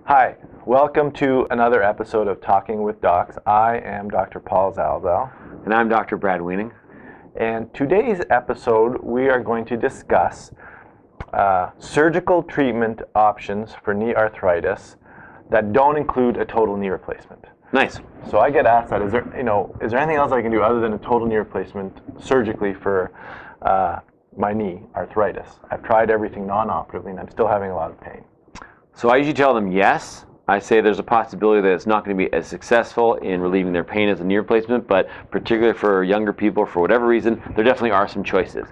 Hi, welcome to another episode of Talking with Docs. I am Dr. Paul Zalzal. And I'm Dr. Brad Wiening. And today's episode, we are going to discuss surgical treatment options for knee arthritis that don't include a total knee replacement. Nice. So I get asked that, is there anything else I can do other than a total knee replacement surgically for my knee arthritis? I've tried everything non-operatively and I'm still having a lot of pain. So I usually tell them yes. I say there's a possibility that it's not going to be as successful in relieving their pain as a knee replacement, but particularly for younger people, for whatever reason, there definitely are some choices.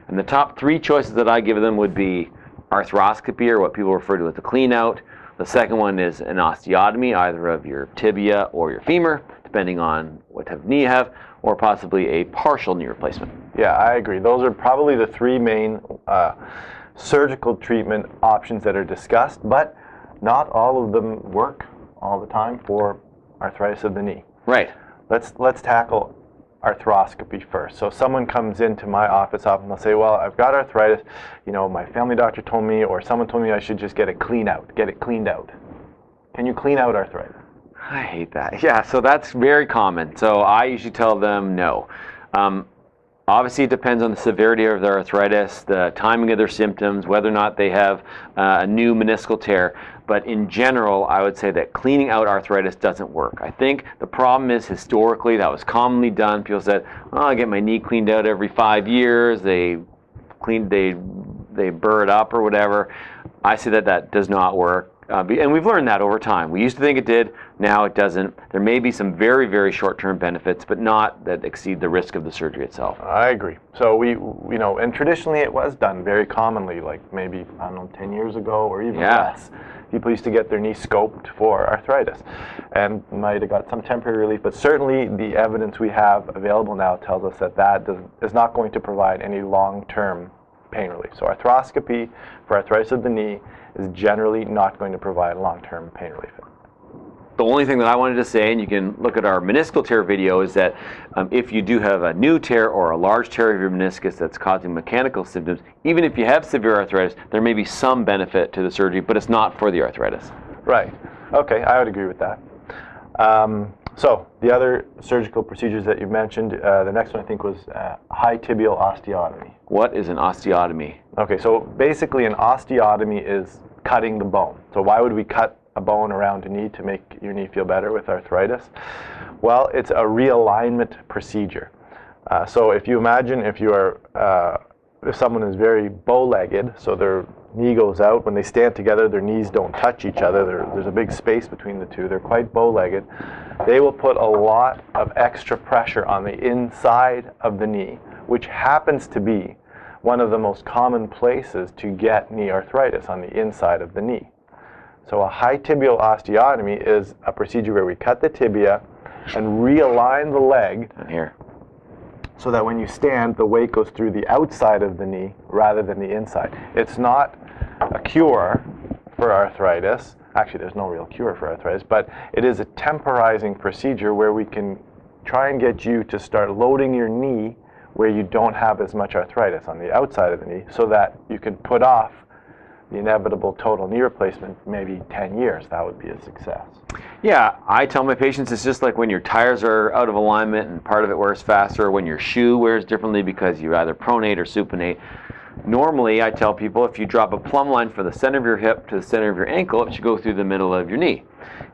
And the top three choices that I give them would be arthroscopy, or what people refer to as a clean out. The second one is an osteotomy, either of your tibia or your femur, depending on what type of knee you have, or possibly a partial knee replacement. Yeah, I agree. Those are probably the three main surgical treatment options that are discussed, but not all of them work all the time for arthritis of the knee. Right. Let's tackle arthroscopy first. So someone comes into my office often, they'll say, well, I've got arthritis, my family doctor told me, or someone told me I should just get it cleaned out. Can you clean out arthritis? I hate that. Yeah, so that's very common. So I usually tell them no. Obviously, it depends on the severity of their arthritis, the timing of their symptoms, whether or not they have a new meniscal tear. But in general, I would say that cleaning out arthritis doesn't work. I think the problem is historically that was commonly done. People said, "Oh, I get my knee cleaned out every 5 years." They burr it up or whatever. I say that does not work. And we've learned that over time. We used to think it did, now it doesn't. There may be some very, very short-term benefits, but not that exceed the risk of the surgery itself. I agree. So and traditionally it was done very commonly, like maybe, 10 years ago or even less. People used to get their knee scoped for arthritis and might have got some temporary relief, but certainly the evidence we have available now tells us that is not going to provide any long-term pain relief. So arthroscopy for arthritis of the knee is generally not going to provide long-term pain relief. The only thing that I wanted to say, and you can look at our meniscal tear video, is that if you do have a new tear or a large tear of your meniscus that's causing mechanical symptoms, even if you have severe arthritis, there may be some benefit to the surgery, but it's not for the arthritis. Right. Okay, I would agree with that. So the other surgical procedures that you mentioned, the next one I think was high tibial osteotomy. What is an osteotomy? Okay, so basically an osteotomy is cutting the bone. So why would we cut a bone around a knee to make your knee feel better with arthritis? Well, it's a realignment procedure. So if you imagine if someone is very bow-legged, so their knee goes out, when they stand together, their knees don't touch each other. There's a big space between the two. They're quite bow-legged. They will put a lot of extra pressure on the inside of the knee, which happens to be one of the most common places to get knee arthritis, on the inside of the knee. So a high tibial osteotomy is a procedure where we cut the tibia and realign the leg here, so that when you stand, the weight goes through the outside of the knee rather than the inside. It's not a cure for arthritis. Actually, there's no real cure for arthritis, but it is a temporizing procedure where we can try and get you to start loading your knee where you don't have as much arthritis on the outside of the knee, so that you can put off the inevitable total knee replacement, maybe 10 years. That would be a success. Yeah, I tell my patients it's just like when your tires are out of alignment and part of it wears faster, or when your shoe wears differently because you either pronate or supinate. Normally, I tell people if you drop a plumb line from the center of your hip to the center of your ankle, it should go through the middle of your knee.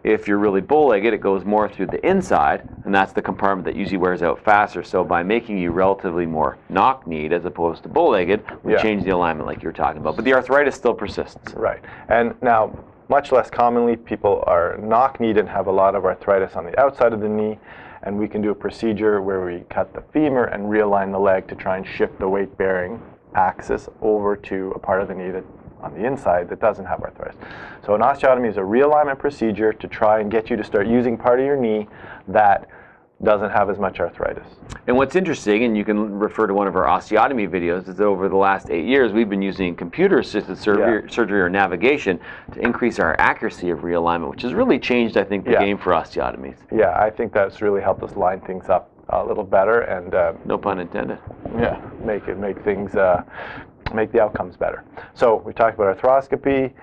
If you're really bow-legged, it goes more through the inside, and that's the compartment that usually wears out faster. So by making you relatively more knock-kneed as opposed to bow-legged, we change the alignment like you were talking about. But the arthritis still persists. Right. And now, much less commonly, people are knock-kneed and have a lot of arthritis on the outside of the knee, and we can do a procedure where we cut the femur and realign the leg to try and shift the weight-bearing axis over to a part of the knee that on the inside that doesn't have arthritis. So an osteotomy is a realignment procedure to try and get you to start using part of your knee that doesn't have as much arthritis. And what's interesting, and you can refer to one of our osteotomy videos, is that over the last 8 years we've been using computer-assisted surgery or navigation to increase our accuracy of realignment, which has really changed, I think, the game for osteotomies. Yeah, I think that's really helped us line things up a little better and no pun intended. Yeah, make the outcomes better. So we talked about arthroscopy,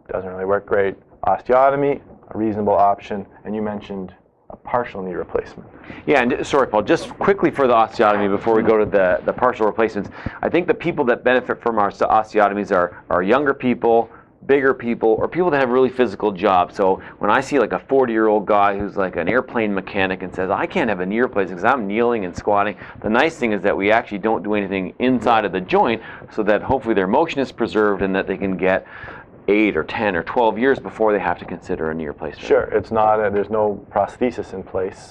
doesn't really work great. osteotomy, a reasonable option, and you mentioned a partial knee replacement. Yeah, and sorry, Paul, just quickly for the osteotomy before we go to the partial replacements, I think the people that benefit from our osteotomies are younger people, bigger people, or people that have really physical jobs. So when I see like a 40-year-old guy who's like an airplane mechanic and says, I can't have a knee replacement because I'm kneeling and squatting, the nice thing is that we actually don't do anything inside of the joint so that hopefully their motion is preserved and that they can get 8 or 10 or 12 years before they have to consider a knee replacement. Sure, it's not, there's no prosthesis in place,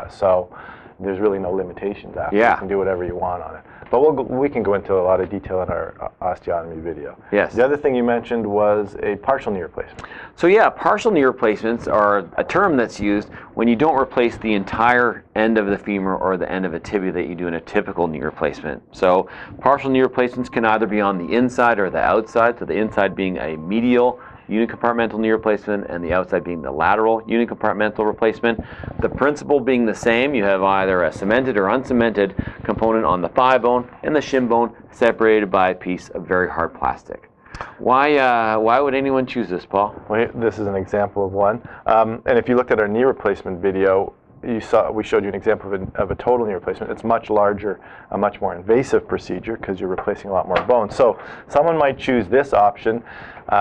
so there's really no limitations after. Yeah. You can do whatever you want on it. But we can go into a lot of detail in our osteotomy video. Yes. The other thing you mentioned was a partial knee replacement. So yeah, partial knee replacements are a term that's used when you don't replace the entire end of the femur or the end of a tibia that you do in a typical knee replacement. So partial knee replacements can either be on the inside or the outside, so the inside being a medial unicompartmental knee replacement and the outside being the lateral unicompartmental replacement. The principle being the same. You have either a cemented or uncemented component on the thigh bone and the shin bone separated by a piece of very hard plastic. Why would anyone choose this, Paul? Well, this is an example of one. And if you looked at our knee replacement video, we showed you an example of a total knee replacement. It's much larger, a much more invasive procedure because you're replacing a lot more bone. So someone might choose this option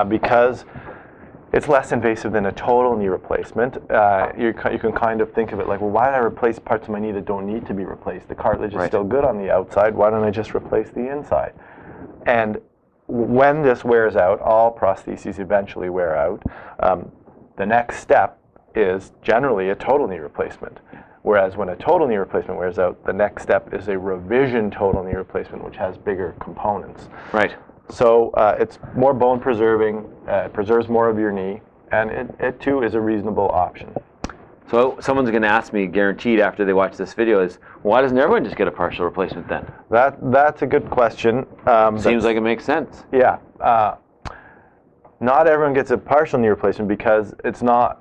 because it's less invasive than a total knee replacement. You can kind of think of it like, well, why did I replace parts of my knee that don't need to be replaced? The cartilage is still good on the outside. Why don't I just replace the inside? And when this wears out, all prostheses eventually wear out. The next step is generally a total knee replacement. Whereas when a total knee replacement wears out, the next step is a revision total knee replacement, which has bigger components. Right. So it's more bone preserving, it preserves more of your knee, and it too is a reasonable option. So someone's going to ask me, guaranteed, after they watch this video, is why doesn't everyone just get a partial replacement then? That's a good question. Seems like it makes sense. Yeah. Not everyone gets a partial knee replacement because it's not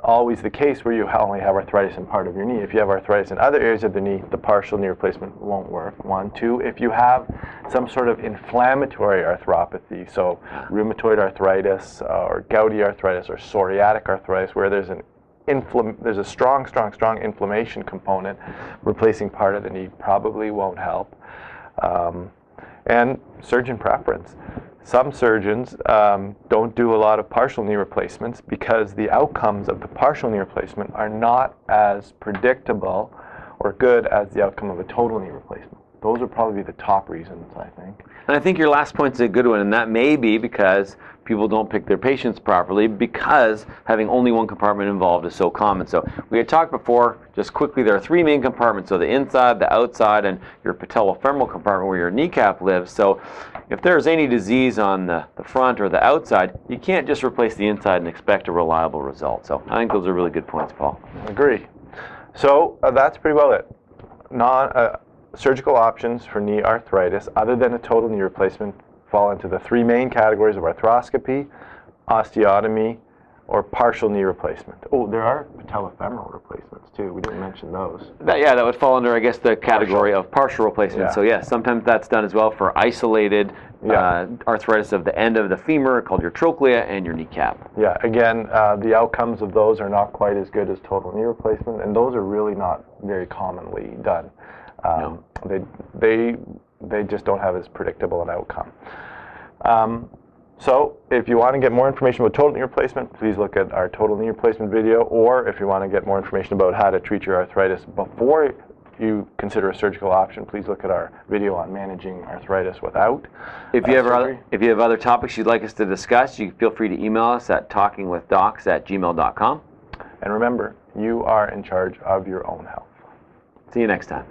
always the case where you only have arthritis in part of your knee. If you have arthritis in other areas of the knee, the partial knee replacement won't work. 1, 2, if you have some sort of inflammatory arthropathy, so rheumatoid arthritis or gouty arthritis or psoriatic arthritis, where there's a strong inflammation component, replacing part of the knee probably won't help. And surgeon preference. Some surgeons don't do a lot of partial knee replacements because the outcomes of the partial knee replacement are not as predictable or good as the outcome of a total knee replacement. Those are probably the top reasons, I think. And I think your last point's a good one, and that may be because people don't pick their patients properly because having only one compartment involved is so common. So we had talked before, just quickly, there are 3 main compartments, so the inside, the outside, and your patellofemoral compartment where your kneecap lives. So if there's any disease on the front or the outside, you can't just replace the inside and expect a reliable result. So I think those are really good points, Paul. I agree. So that's pretty well it. Surgical options for knee arthritis, other than a total knee replacement, fall into the 3 main categories of arthroscopy, osteotomy, or partial knee replacement. Oh, there are patellofemoral replacements too. We didn't mention those. That would fall under, I guess, the category of partial replacement. Yeah. So yes, sometimes that's done as well for isolated arthritis of the end of the femur, called your trochlea, and your kneecap. Yeah, again, the outcomes of those are not quite as good as total knee replacement, and those are really not very commonly done. No. They just don't have as predictable an outcome. So if you want to get more information about total knee replacement, please look at our total knee replacement video, or if you want to get more information about how to treat your arthritis before you consider a surgical option, please look at our video on managing arthritis without If you surgery. if you have other topics you'd like us to discuss, you feel free to email us at talkingwithdocs@gmail.com. And remember, you are in charge of your own health. See you next time.